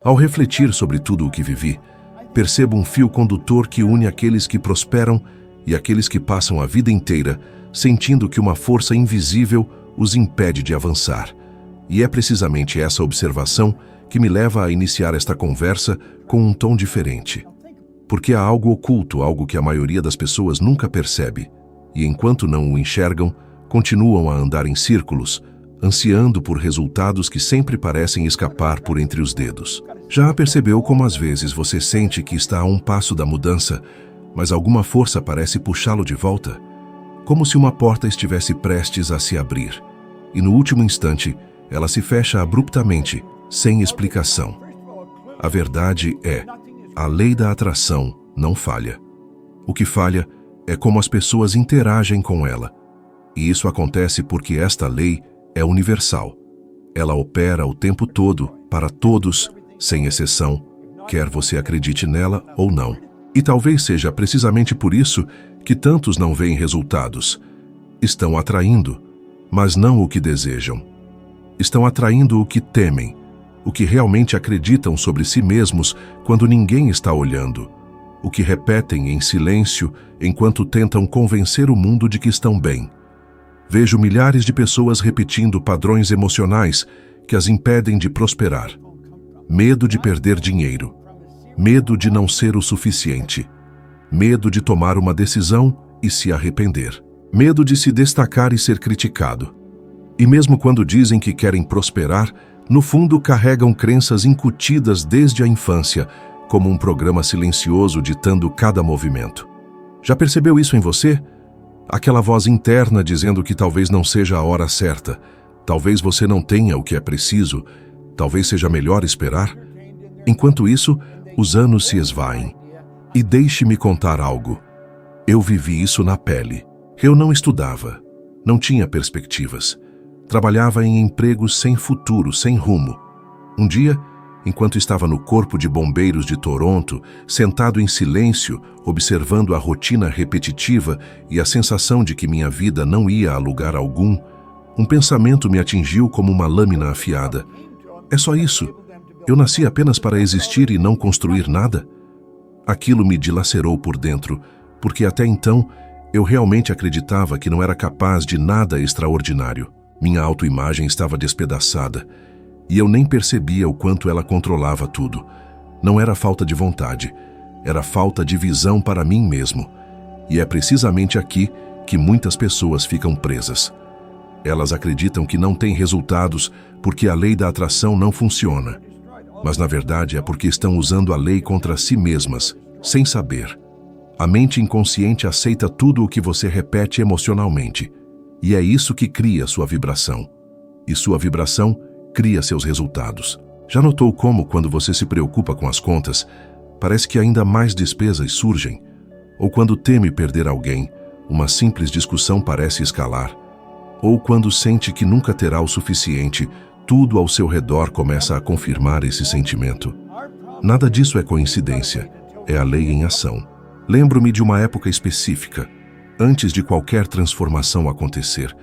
Ao refletir sobre tudo o que vivi, percebo um fio condutor que une aqueles que prosperam e aqueles que passam a vida inteira sentindo que uma força invisível os impede de avançar. E é precisamente essa observação que me leva a iniciar esta conversa com um tom diferente. Porque há algo oculto, algo que a maioria das pessoas nunca percebe, e enquanto não o enxergam, continuam a andar em círculos, ansiando por resultados que sempre parecem escapar por entre os dedos. Já percebeu como às vezes você sente que está a um passo da mudança, mas alguma força parece puxá-lo de volta? Como se uma porta estivesse prestes a se abrir, e no último instante, ela se fecha abruptamente, sem explicação. A verdade é, a lei da atração não falha. O que falha é como as pessoas interagem com ela. E isso acontece porque esta lei é universal. Ela opera o tempo todo, para todos, sem exceção, quer você acredite nela ou não. E talvez seja precisamente por isso que tantos não veem resultados. Estão atraindo, mas não o que desejam. Estão atraindo o que temem, o que realmente acreditam sobre si mesmos quando ninguém está olhando, o que repetem em silêncio enquanto tentam convencer o mundo de que estão bem. Vejo milhares de pessoas repetindo padrões emocionais que as impedem de prosperar. Medo de perder dinheiro, medo de não ser o suficiente, medo de tomar uma decisão e se arrepender, medo de se destacar e ser criticado. E mesmo quando dizem que querem prosperar, no fundo carregam crenças incutidas desde a infância, como um programa silencioso ditando cada movimento. Já percebeu isso em você? Aquela voz interna dizendo que talvez não seja a hora certa, talvez você não tenha o que é preciso, talvez seja melhor esperar. Enquanto isso, os anos se esvaem. E deixe-me contar algo. Eu vivi isso na pele. Eu não estudava, não tinha perspectivas. Trabalhava em empregos sem futuro, sem rumo. Um dia, enquanto estava no Corpo de Bombeiros de Toronto, sentado em silêncio, observando a rotina repetitiva e a sensação de que minha vida não ia a lugar algum, um pensamento me atingiu como uma lâmina afiada. É só isso? Eu nasci apenas para existir e não construir nada? Aquilo me dilacerou por dentro, porque até então eu realmente acreditava que não era capaz de nada extraordinário. Minha autoimagem estava despedaçada, e eu nem percebia o quanto ela controlava tudo. Não era falta de vontade, era falta de visão para mim mesmo. E é precisamente aqui que muitas pessoas ficam presas. Elas acreditam que não têm resultados porque a lei da atração não funciona. Mas na verdade é porque estão usando a lei contra si mesmas, sem saber. A mente inconsciente aceita tudo o que você repete emocionalmente. E é isso que cria sua vibração. E sua vibração cria seus resultados. Já notou como, quando você se preocupa com as contas, parece que ainda mais despesas surgem? Ou quando teme perder alguém, uma simples discussão parece escalar? Ou quando sente que nunca terá o suficiente, tudo ao seu redor começa a confirmar esse sentimento? Nada disso é coincidência, é a lei em ação. Lembro-me de uma época específica, antes de qualquer transformação acontecer,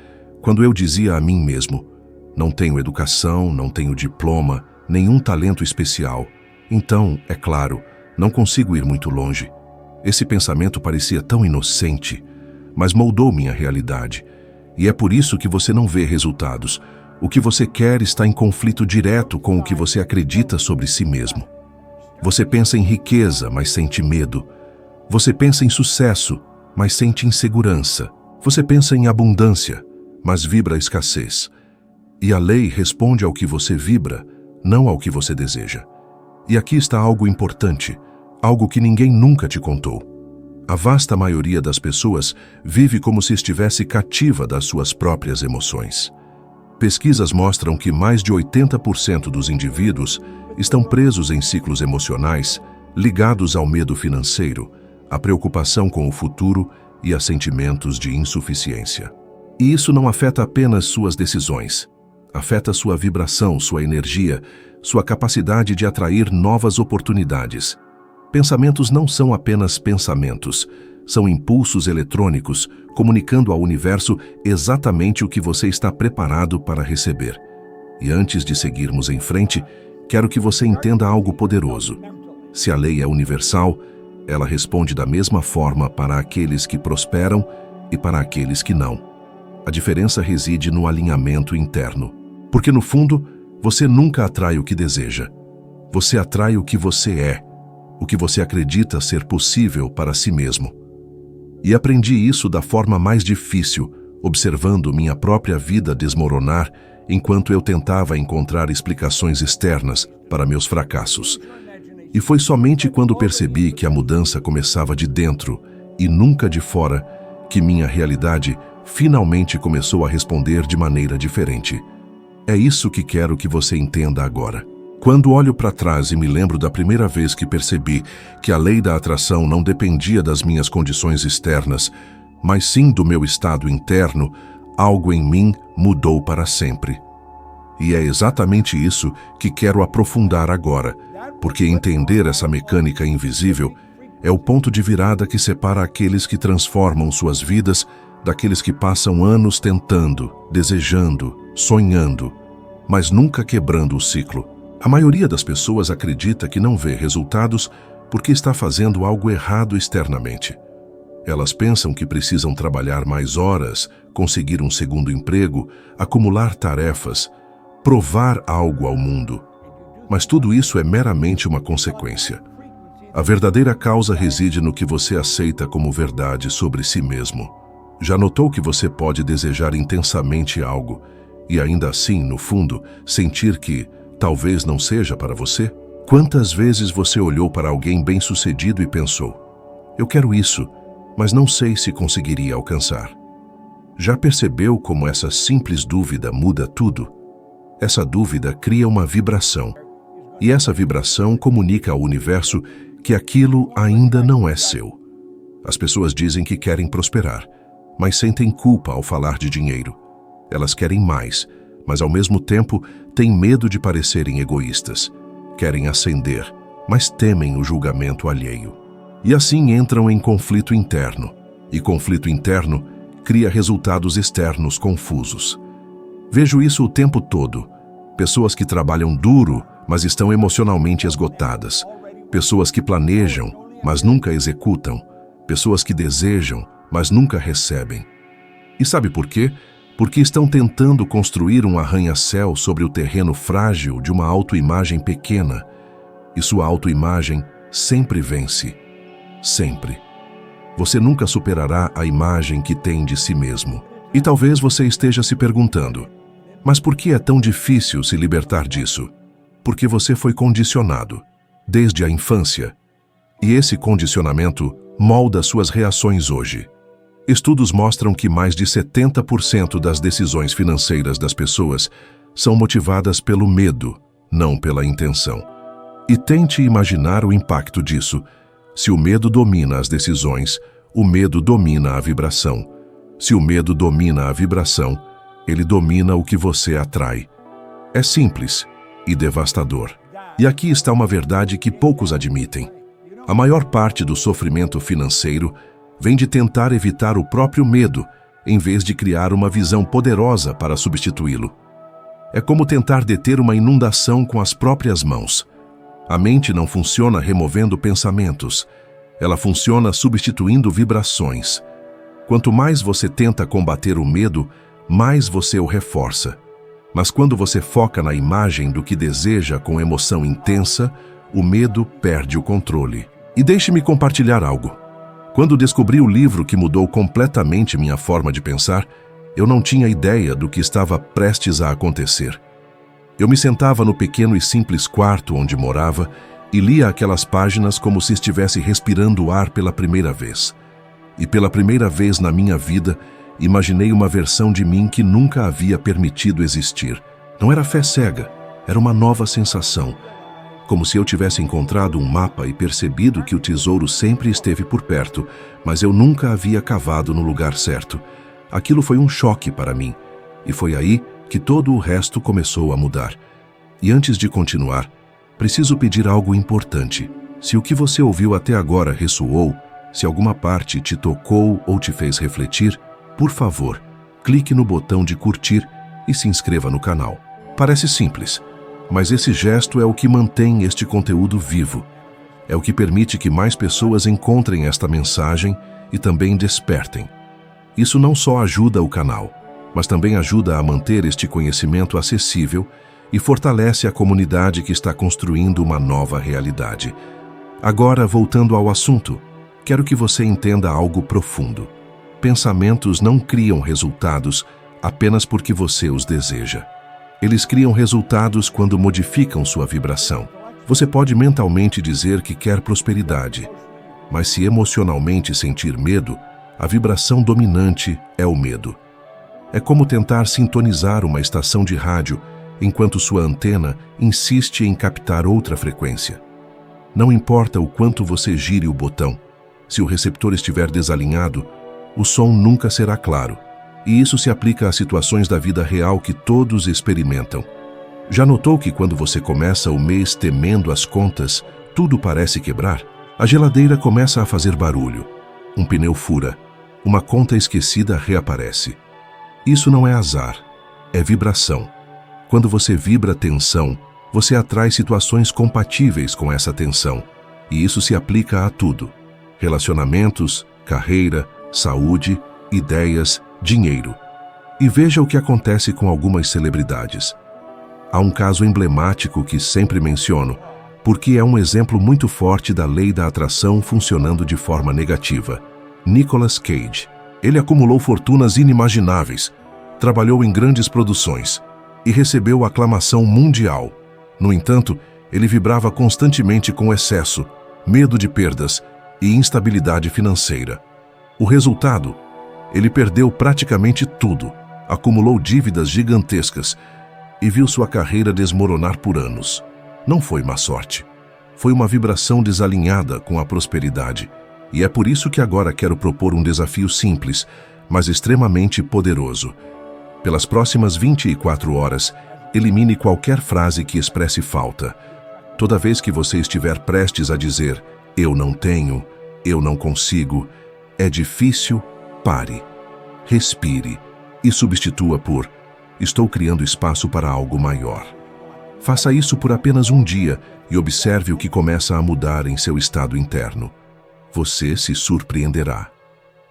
quando eu dizia a mim mesmo: não tenho educação, não tenho diploma, nenhum talento especial. Então, é claro, não consigo ir muito longe. Esse pensamento parecia tão inocente, mas moldou minha realidade. E é por isso que você não vê resultados. O que você quer está em conflito direto com o que você acredita sobre si mesmo. Você pensa em riqueza, mas sente medo. Você pensa em sucesso, mas sente insegurança. Você pensa em abundância, mas vibra escassez. E a lei responde ao que você vibra, não ao que você deseja. E aqui está algo importante, algo que ninguém nunca te contou. A vasta maioria das pessoas vive como se estivesse cativa das suas próprias emoções. Pesquisas mostram que mais de 80% dos indivíduos estão presos em ciclos emocionais ligados ao medo financeiro, à preocupação com o futuro e a sentimentos de insuficiência. E isso não afeta apenas suas decisões. Afeta sua vibração, sua energia, sua capacidade de atrair novas oportunidades. Pensamentos não são apenas pensamentos, são impulsos eletrônicos comunicando ao universo exatamente o que você está preparado para receber. E antes de seguirmos em frente, quero que você entenda algo poderoso. Se a lei é universal, ela responde da mesma forma para aqueles que prosperam e para aqueles que não. A diferença reside no alinhamento interno. Porque, no fundo, você nunca atrai o que deseja. Você atrai o que você é, o que você acredita ser possível para si mesmo. E aprendi isso da forma mais difícil, observando minha própria vida desmoronar enquanto eu tentava encontrar explicações externas para meus fracassos. E foi somente quando percebi que a mudança começava de dentro e nunca de fora que minha realidade finalmente começou a responder de maneira diferente. É isso que quero que você entenda agora. Quando olho para trás e me lembro da primeira vez que percebi que a lei da atração não dependia das minhas condições externas, mas sim do meu estado interno, algo em mim mudou para sempre. E é exatamente isso que quero aprofundar agora, porque entender essa mecânica invisível é o ponto de virada que separa aqueles que transformam suas vidas daqueles que passam anos tentando, desejando, sonhando, mas nunca quebrando o ciclo. A maioria das pessoas acredita que não vê resultados porque está fazendo algo errado externamente. Elas pensam que precisam trabalhar mais horas, conseguir um segundo emprego, acumular tarefas, provar algo ao mundo. Mas tudo isso é meramente uma consequência. A verdadeira causa reside no que você aceita como verdade sobre si mesmo. Já notou que você pode desejar intensamente algo e ainda assim, no fundo, sentir que talvez não seja para você? Quantas vezes você olhou para alguém bem-sucedido e pensou: eu quero isso, mas não sei se conseguiria alcançar? Já percebeu como essa simples dúvida muda tudo? Essa dúvida cria uma vibração, e essa vibração comunica ao universo que aquilo ainda não é seu. As pessoas dizem que querem prosperar, mas sentem culpa ao falar de dinheiro. Elas querem mais, mas ao mesmo tempo têm medo de parecerem egoístas. Querem ascender, mas temem o julgamento alheio. E assim entram em conflito interno. E conflito interno cria resultados externos confusos. Vejo isso o tempo todo. Pessoas que trabalham duro, mas estão emocionalmente esgotadas. Pessoas que planejam, mas nunca executam. Pessoas que desejam, mas nunca recebem. E sabe por quê? Porque estão tentando construir um arranha-céu sobre o terreno frágil de uma autoimagem pequena. E sua autoimagem sempre vence. Sempre. Você nunca superará a imagem que tem de si mesmo. E talvez você esteja se perguntando: mas por que é tão difícil se libertar disso? Porque você foi condicionado, desde a infância. E esse condicionamento molda suas reações hoje. Estudos mostram que mais de 70% das decisões financeiras das pessoas são motivadas pelo medo, não pela intenção. E tente imaginar o impacto disso. Se o medo domina as decisões, o medo domina a vibração. Se o medo domina a vibração, ele domina o que você atrai. É simples e devastador. E aqui está uma verdade que poucos admitem. A maior parte do sofrimento financeiro vem de tentar evitar o próprio medo, em vez de criar uma visão poderosa para substituí-lo. É como tentar deter uma inundação com as próprias mãos. A mente não funciona removendo pensamentos. Ela funciona substituindo vibrações. Quanto mais você tenta combater o medo, mais você o reforça. Mas quando você foca na imagem do que deseja com emoção intensa, o medo perde o controle. E deixe-me compartilhar algo. Quando descobri o livro que mudou completamente minha forma de pensar, eu não tinha ideia do que estava prestes a acontecer. Eu me sentava no pequeno e simples quarto onde morava e lia aquelas páginas como se estivesse respirando o ar pela primeira vez. E pela primeira vez na minha vida, imaginei uma versão de mim que nunca havia permitido existir. Não era fé cega, era uma nova sensação. Como se eu tivesse encontrado um mapa e percebido que o tesouro sempre esteve por perto, mas eu nunca havia cavado no lugar certo. Aquilo foi um choque para mim, e foi aí que todo o resto começou a mudar. E antes de continuar, preciso pedir algo importante. Se o que você ouviu até agora ressoou, se alguma parte te tocou ou te fez refletir, por favor, clique no botão de curtir e se inscreva no canal. Parece simples, Mas esse gesto é o que mantém este conteúdo vivo. É o que permite que mais pessoas encontrem esta mensagem e também despertem. Isso não só ajuda o canal, mas também ajuda a manter este conhecimento acessível e fortalece a comunidade que está construindo uma nova realidade. Agora, voltando ao assunto, quero que você entenda algo profundo. Pensamentos não criam resultados apenas porque você os deseja. Eles criam resultados quando modificam sua vibração. Você pode mentalmente dizer que quer prosperidade, mas se emocionalmente sentir medo, a vibração dominante é o medo. É como tentar sintonizar uma estação de rádio enquanto sua antena insiste em captar outra frequência. Não importa o quanto você gire o botão, se o receptor estiver desalinhado, o som nunca será claro. E isso se aplica a situações da vida real que todos experimentam. Já notou que quando você começa o mês temendo as contas, tudo parece quebrar? A geladeira começa a fazer barulho, um pneu fura, uma conta esquecida reaparece. Isso não é azar, é vibração. Quando você vibra tensão, você atrai situações compatíveis com essa tensão. E isso se aplica a tudo: relacionamentos, carreira, saúde, ideias, dinheiro. E veja o que acontece com algumas celebridades. Há um caso emblemático que sempre menciono, porque é um exemplo muito forte da lei da atração funcionando de forma negativa. Nicolas Cage. Ele acumulou fortunas inimagináveis, trabalhou em grandes produções e recebeu aclamação mundial. No entanto, ele vibrava constantemente com excesso, medo de perdas e instabilidade financeira. O resultado? Ele perdeu praticamente tudo, acumulou dívidas gigantescas e viu sua carreira desmoronar por anos. Não foi má sorte. Foi uma vibração desalinhada com a prosperidade. E é por isso que agora quero propor um desafio simples, mas extremamente poderoso. Pelas próximas 24 horas, elimine qualquer frase que expresse falta. Toda vez que você estiver prestes a dizer "eu não tenho", "eu não consigo", "é difícil", pare, respire e substitua por "estou criando espaço para algo maior". Faça isso por apenas um dia e observe o que começa a mudar em seu estado interno. Você se surpreenderá.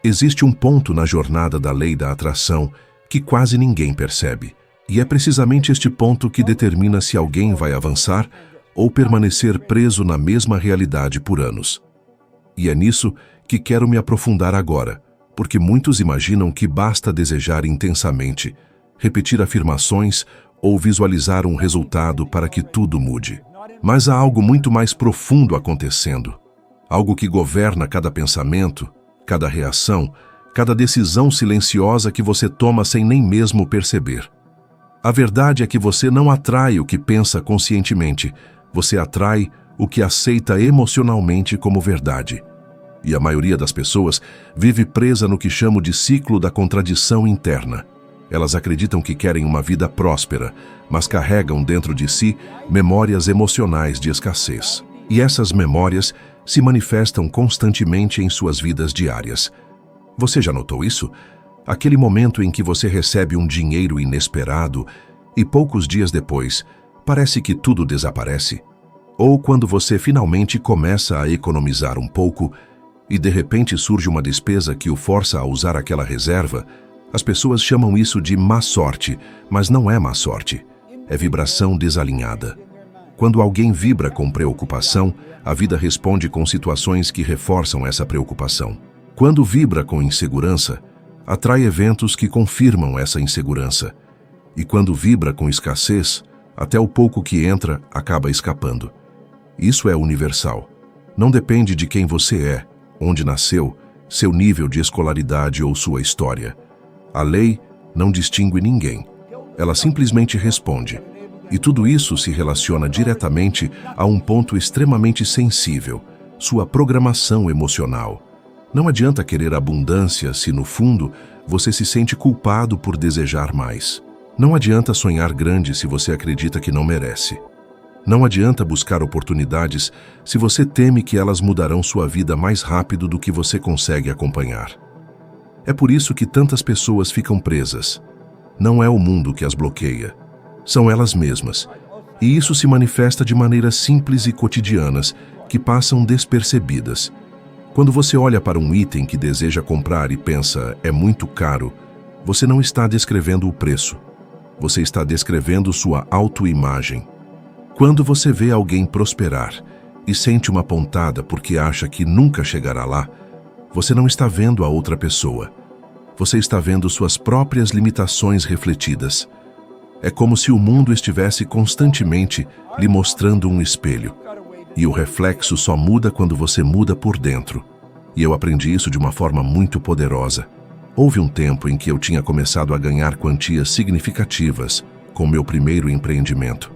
Existe um ponto na jornada da lei da atração que quase ninguém percebe. E é precisamente este ponto que determina se alguém vai avançar ou permanecer preso na mesma realidade por anos. E é nisso que quero me aprofundar agora, porque muitos imaginam que basta desejar intensamente, repetir afirmações ou visualizar um resultado para que tudo mude. Mas há algo muito mais profundo acontecendo. Algo que governa cada pensamento, cada reação, cada decisão silenciosa que você toma sem nem mesmo perceber. A verdade é que você não atrai o que pensa conscientemente, você atrai o que aceita emocionalmente como verdade. E a maioria das pessoas vive presa no que chamo de ciclo da contradição interna. Elas acreditam que querem uma vida próspera, mas carregam dentro de si memórias emocionais de escassez. E essas memórias se manifestam constantemente em suas vidas diárias. Você já notou isso? Aquele momento em que você recebe um dinheiro inesperado e poucos dias depois, parece que tudo desaparece. Ou quando você finalmente começa a economizar um pouco e de repente surge uma despesa que o força a usar aquela reserva. As pessoas chamam isso de má sorte, mas não é má sorte. É vibração desalinhada. Quando alguém vibra com preocupação, a vida responde com situações que reforçam essa preocupação. Quando vibra com insegurança, atrai eventos que confirmam essa insegurança. E quando vibra com escassez, até o pouco que entra acaba escapando. Isso é universal. Não depende de quem você é, onde nasceu, seu nível de escolaridade ou sua história. A lei não distingue ninguém. Ela simplesmente responde. E tudo isso se relaciona diretamente a um ponto extremamente sensível, sua programação emocional. Não adianta querer abundância se, no fundo, você se sente culpado por desejar mais. Não adianta sonhar grande se você acredita que não merece. Não adianta buscar oportunidades se você teme que elas mudarão sua vida mais rápido do que você consegue acompanhar. É por isso que tantas pessoas ficam presas. Não é o mundo que as bloqueia. São elas mesmas. E isso se manifesta de maneiras simples e cotidianas, que passam despercebidas. Quando você olha para um item que deseja comprar e pensa, é muito caro, você não está descrevendo o preço. Você está descrevendo sua autoimagem. Quando você vê alguém prosperar e sente uma pontada porque acha que nunca chegará lá, você não está vendo a outra pessoa. Você está vendo suas próprias limitações refletidas. É como se o mundo estivesse constantemente lhe mostrando um espelho. E o reflexo só muda quando você muda por dentro. E eu aprendi isso de uma forma muito poderosa. Houve um tempo em que eu tinha começado a ganhar quantias significativas com meu primeiro empreendimento.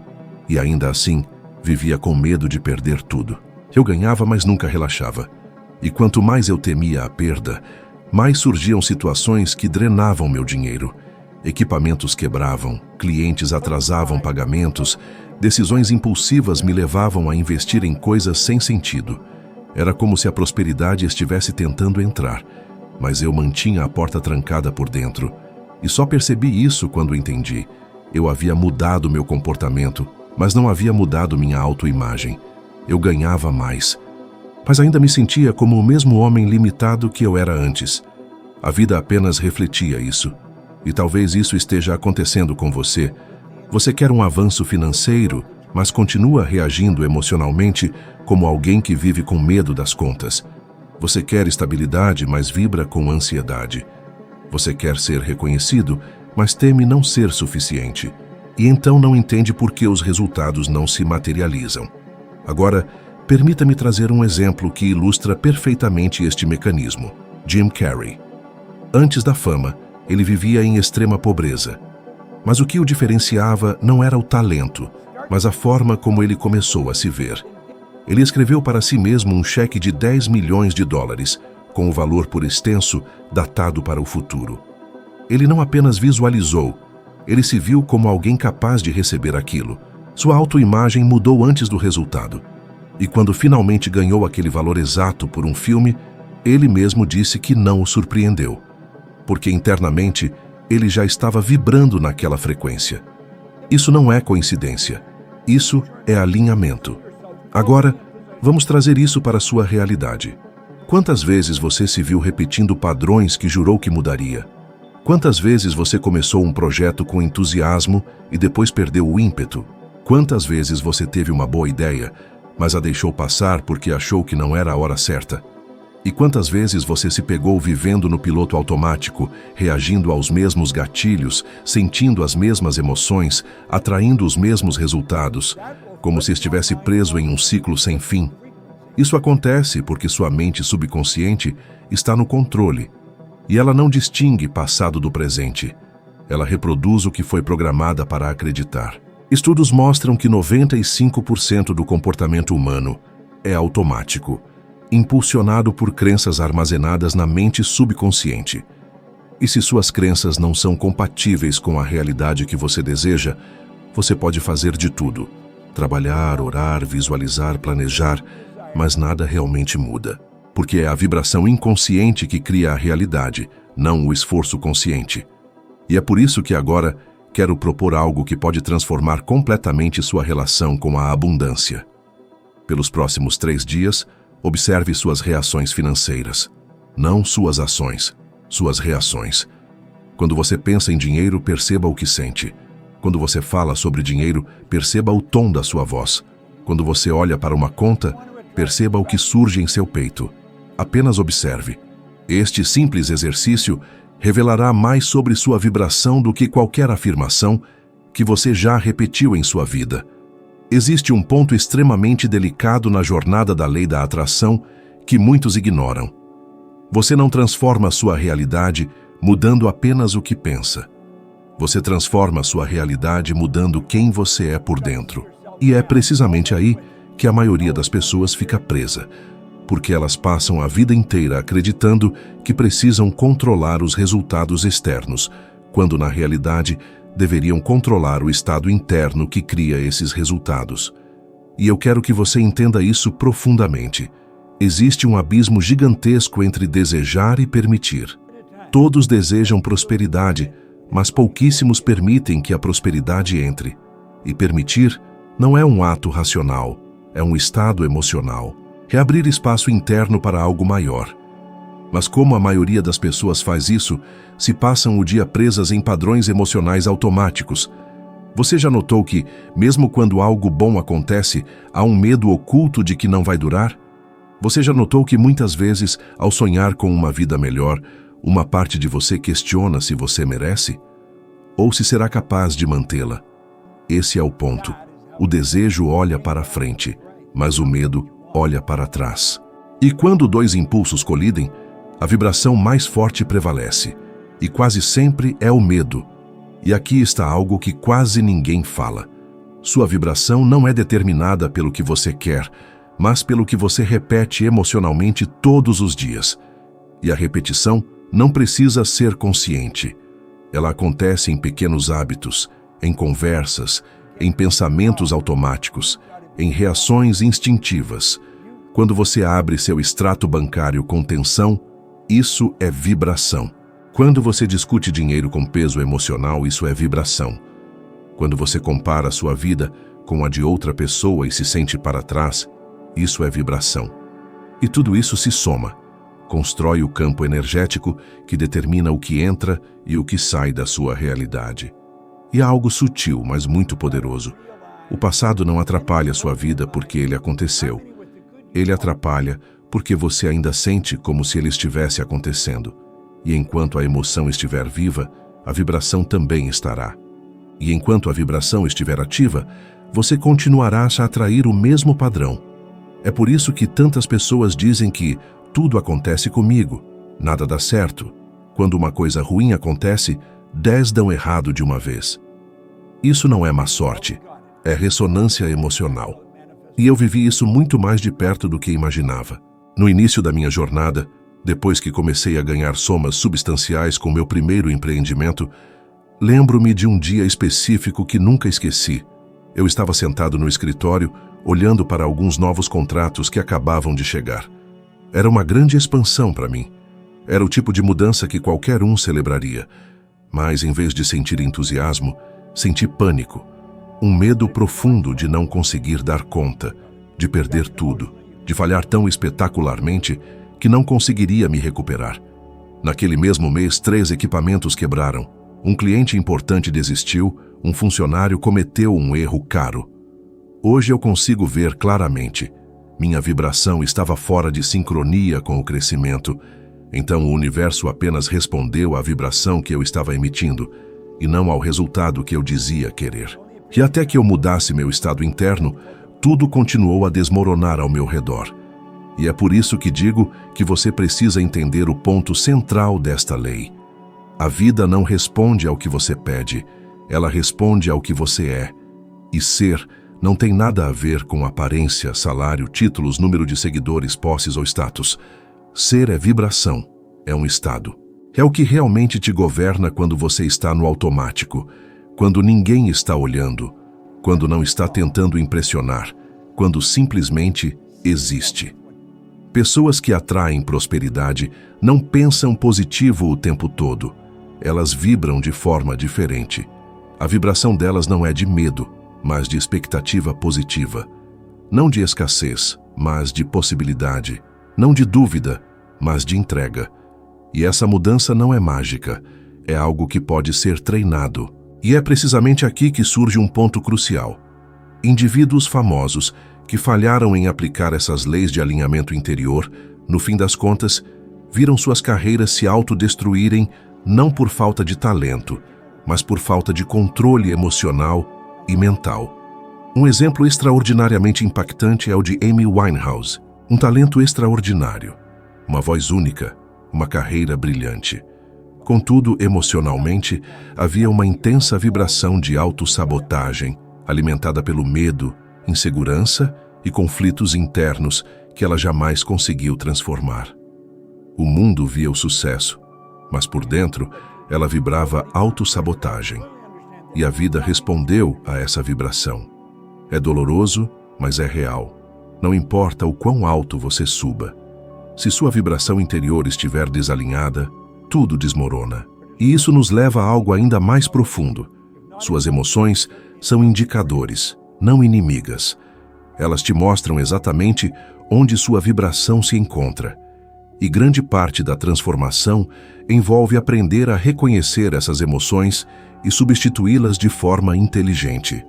E ainda assim, vivia com medo de perder tudo. Eu ganhava, mas nunca relaxava. E quanto mais eu temia a perda, mais surgiam situações que drenavam meu dinheiro. Equipamentos quebravam, clientes atrasavam pagamentos, decisões impulsivas me levavam a investir em coisas sem sentido. Era como se a prosperidade estivesse tentando entrar, mas eu mantinha a porta trancada por dentro. E só percebi isso quando entendi. Eu havia mudado meu comportamento, mas não havia mudado minha autoimagem. Eu ganhava mais, mas ainda me sentia como o mesmo homem limitado que eu era antes. A vida apenas refletia isso. E talvez isso esteja acontecendo com você. Você quer um avanço financeiro, mas continua reagindo emocionalmente como alguém que vive com medo das contas. Você quer estabilidade, mas vibra com ansiedade. Você quer ser reconhecido, mas teme não ser suficiente. E então não entende por que os resultados não se materializam. Agora, permita-me trazer um exemplo que ilustra perfeitamente este mecanismo. Jim Carrey. Antes da fama, ele vivia em extrema pobreza. Mas o que o diferenciava não era o talento, mas a forma como ele começou a se ver. Ele escreveu para si mesmo um cheque de $10 milhões, com o valor por extenso datado para o futuro. Ele não apenas visualizou, ele se viu como alguém capaz de receber aquilo. Sua autoimagem mudou antes do resultado. E quando finalmente ganhou aquele valor exato por um filme, ele mesmo disse que não o surpreendeu, porque internamente ele já estava vibrando naquela frequência. Isso não é coincidência. Isso é alinhamento. Agora, vamos trazer isso para a sua realidade. Quantas vezes você se viu repetindo padrões que jurou que mudaria? Quantas vezes você começou um projeto com entusiasmo e depois perdeu o ímpeto? Quantas vezes você teve uma boa ideia, mas a deixou passar porque achou que não era a hora certa? E quantas vezes você se pegou vivendo no piloto automático, reagindo aos mesmos gatilhos, sentindo as mesmas emoções, atraindo os mesmos resultados, como se estivesse preso em um ciclo sem fim? Isso acontece porque sua mente subconsciente está no controle, e ela não distingue passado do presente. Ela reproduz o que foi programada para acreditar. Estudos mostram que 95% do comportamento humano é automático, impulsionado por crenças armazenadas na mente subconsciente. E se suas crenças não são compatíveis com a realidade que você deseja, você pode fazer de tudo: trabalhar, orar, visualizar, planejar, mas nada realmente muda. Porque é a vibração inconsciente que cria a realidade, não o esforço consciente. E é por isso que agora quero propor algo que pode transformar completamente sua relação com a abundância. Pelos próximos 3 dias, observe suas reações financeiras. Não suas ações, suas reações. Quando você pensa em dinheiro, perceba o que sente. Quando você fala sobre dinheiro, perceba o tom da sua voz. Quando você olha para uma conta, perceba o que surge em seu peito. Apenas observe. Este simples exercício revelará mais sobre sua vibração do que qualquer afirmação que você já repetiu em sua vida. Existe um ponto extremamente delicado na jornada da lei da atração que muitos ignoram. Você não transforma sua realidade mudando apenas o que pensa. Você transforma sua realidade mudando quem você é por dentro. E é precisamente aí que a maioria das pessoas fica presa, porque elas passam a vida inteira acreditando que precisam controlar os resultados externos, quando na realidade deveriam controlar o estado interno que cria esses resultados. E eu quero que você entenda isso profundamente. Existe um abismo gigantesco entre desejar e permitir. Todos desejam prosperidade, mas pouquíssimos permitem que a prosperidade entre. E permitir Não é um ato racional, é um estado emocional. É abrir espaço interno para algo maior. Mas como a maioria das pessoas faz isso, se passam o dia presas em padrões emocionais automáticos. Você já notou que, mesmo quando algo bom acontece, há um medo oculto de que não vai durar? Você já notou que muitas vezes, ao sonhar com uma vida melhor, uma parte de você questiona se você merece? Ou se será capaz de mantê-la? Esse é o ponto. O desejo olha para frente, mas o medo olha para trás. E quando dois impulsos colidem, a vibração mais forte prevalece. E quase sempre é o medo. E aqui está algo que quase ninguém fala. Sua vibração não é determinada pelo que você quer, mas pelo que você repete emocionalmente todos os dias. E a repetição não precisa ser consciente. Ela acontece em pequenos hábitos, em conversas, em pensamentos automáticos, em reações instintivas. Quando você abre seu extrato bancário com tensão, isso é vibração. Quando você discute dinheiro com peso emocional, isso é vibração. Quando você compara sua vida com a de outra pessoa e se sente para trás, isso é vibração. E tudo isso se soma, constrói o campo energético que determina o que entra e o que sai da sua realidade. E há algo sutil, mas muito poderoso. O passado não atrapalha sua vida porque ele aconteceu. Ele atrapalha porque você ainda sente como se ele estivesse acontecendo. E enquanto a emoção estiver viva, a vibração também estará. E enquanto a vibração estiver ativa, você continuará a atrair o mesmo padrão. É por isso que tantas pessoas dizem que tudo acontece comigo, nada dá certo. Quando uma coisa ruim acontece, 10 dão errado de uma vez. Isso não é má sorte, é ressonância emocional. E eu vivi isso muito mais de perto do que imaginava. No início da minha jornada, depois que comecei a ganhar somas substanciais com meu primeiro empreendimento, lembro-me de um dia específico que nunca esqueci. Eu estava sentado no escritório, olhando para alguns novos contratos que acabavam de chegar. Era uma grande expansão para mim. Era o tipo de mudança que qualquer um celebraria. Mas, em vez de sentir entusiasmo, senti pânico. Um medo profundo de não conseguir dar conta, de perder tudo, de falhar tão espetacularmente que não conseguiria me recuperar. Naquele mesmo mês, 3 equipamentos quebraram. Um cliente importante desistiu, um funcionário cometeu um erro caro. Hoje eu consigo ver claramente. Minha vibração estava fora de sincronia com o crescimento. Então o universo apenas respondeu à vibração que eu estava emitindo, e não ao resultado que eu dizia querer. E até que eu mudasse meu estado interno, tudo continuou a desmoronar ao meu redor. E é por isso que digo que você precisa entender o ponto central desta lei. A vida não responde ao que você pede, ela responde ao que você é. E ser não tem nada a ver com aparência, salário, títulos, número de seguidores, posses ou status. Ser é vibração, é um estado. É o que realmente te governa quando você está no automático, quando ninguém está olhando, quando não está tentando impressionar, quando simplesmente existe. Pessoas que atraem prosperidade não pensam positivo o tempo todo. Elas vibram de forma diferente. A vibração delas não é de medo, mas de expectativa positiva. Não de escassez, mas de possibilidade. Não de dúvida, mas de entrega. E essa mudança não é mágica, é algo que pode ser treinado. E é precisamente aqui que surge um ponto crucial. Indivíduos famosos que falharam em aplicar essas leis de alinhamento interior, no fim das contas, viram suas carreiras se autodestruírem não por falta de talento, mas por falta de controle emocional e mental. Um exemplo extraordinariamente impactante é o de Amy Winehouse. Um talento extraordinário, uma voz única, uma carreira brilhante. Contudo, emocionalmente, havia uma intensa vibração de autossabotagem, alimentada pelo medo, insegurança e conflitos internos que ela jamais conseguiu transformar. O mundo via o sucesso, mas por dentro ela vibrava autossabotagem. E a vida respondeu a essa vibração. É doloroso, mas é real. Não importa o quão alto você suba. Se sua vibração interior estiver desalinhada, tudo desmorona. E isso nos leva a algo ainda mais profundo. Suas emoções são indicadores. não inimigas. Elas te mostram exatamente onde sua vibração se encontra. E grande parte da transformação envolve aprender a reconhecer essas emoções e substituí-las de forma inteligente.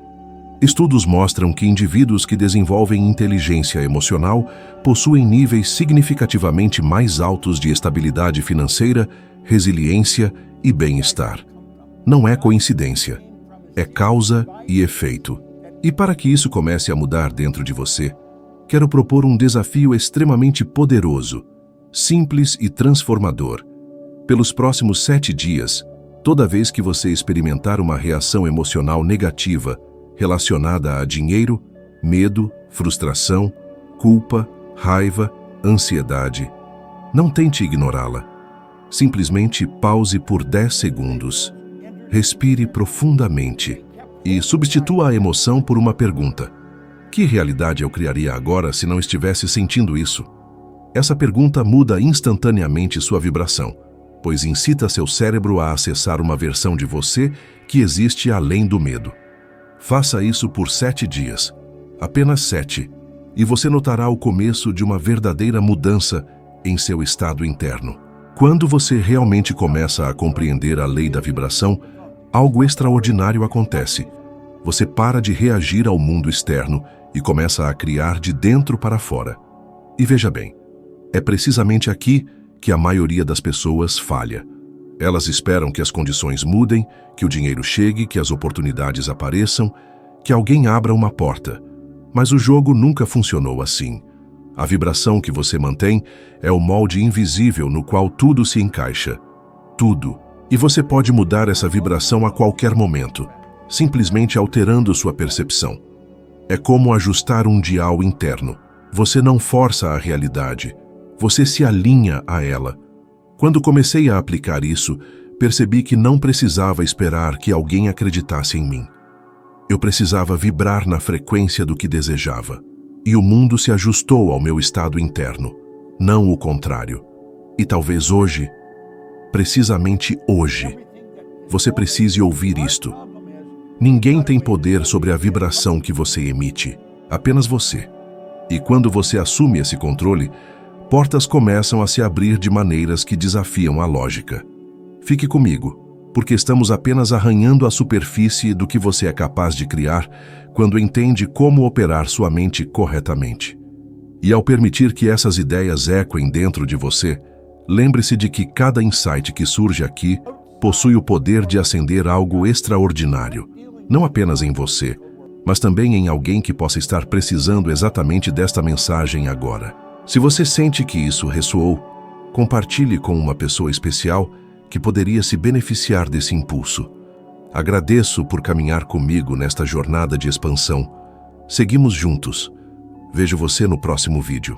Estudos mostram que indivíduos que desenvolvem inteligência emocional possuem níveis significativamente mais altos de estabilidade financeira, resiliência e bem-estar. Não é coincidência, é causa e efeito. E para que isso comece a mudar dentro de você, quero propor um desafio extremamente poderoso, simples e transformador. Pelos próximos 7 dias, toda vez que você experimentar uma reação emocional negativa relacionada a dinheiro, medo, frustração, culpa, raiva, ansiedade, não tente ignorá-la. Simplesmente pause por 10 segundos. Respire profundamente e substitua a emoção por uma pergunta. Que realidade eu criaria agora se não estivesse sentindo isso? Essa pergunta muda instantaneamente sua vibração, pois incita seu cérebro a acessar uma versão de você que existe além do medo. Faça isso por 7 dias, apenas 7, e você notará o começo de uma verdadeira mudança em seu estado interno. Quando você realmente começa a compreender a lei da vibração, algo extraordinário acontece. Você para de reagir ao mundo externo e começa a criar de dentro para fora. E veja bem, é precisamente aqui que a maioria das pessoas falha. Elas esperam que as condições mudem, que o dinheiro chegue, que as oportunidades apareçam, que alguém abra uma porta. Mas o jogo nunca funcionou assim. A vibração que você mantém é o molde invisível no qual tudo se encaixa. Tudo. E você pode mudar essa vibração a qualquer momento, simplesmente alterando sua percepção. É como ajustar um dial interno. Você não força a realidade, você se alinha a ela. Quando comecei a aplicar isso, percebi que não precisava esperar que alguém acreditasse em mim. Eu precisava vibrar na frequência do que desejava. E o mundo se ajustou ao meu estado interno, não o contrário. E talvez hoje, precisamente hoje, você precise ouvir isto. Ninguém tem poder sobre a vibração que você emite, apenas você. E quando você assume esse controle, portas começam a se abrir de maneiras que desafiam a lógica. Fique comigo, porque estamos apenas arranhando a superfície do que você é capaz de criar quando entende como operar sua mente corretamente. E ao permitir que essas ideias ecoem dentro de você, lembre-se de que cada insight que surge aqui possui o poder de acender algo extraordinário, não apenas em você, mas também em alguém que possa estar precisando exatamente desta mensagem agora. Se você sente que isso ressoou, compartilhe com uma pessoa especial que poderia se beneficiar desse impulso. Agradeço por caminhar comigo nesta jornada de expansão. Seguimos juntos. Vejo você no próximo vídeo.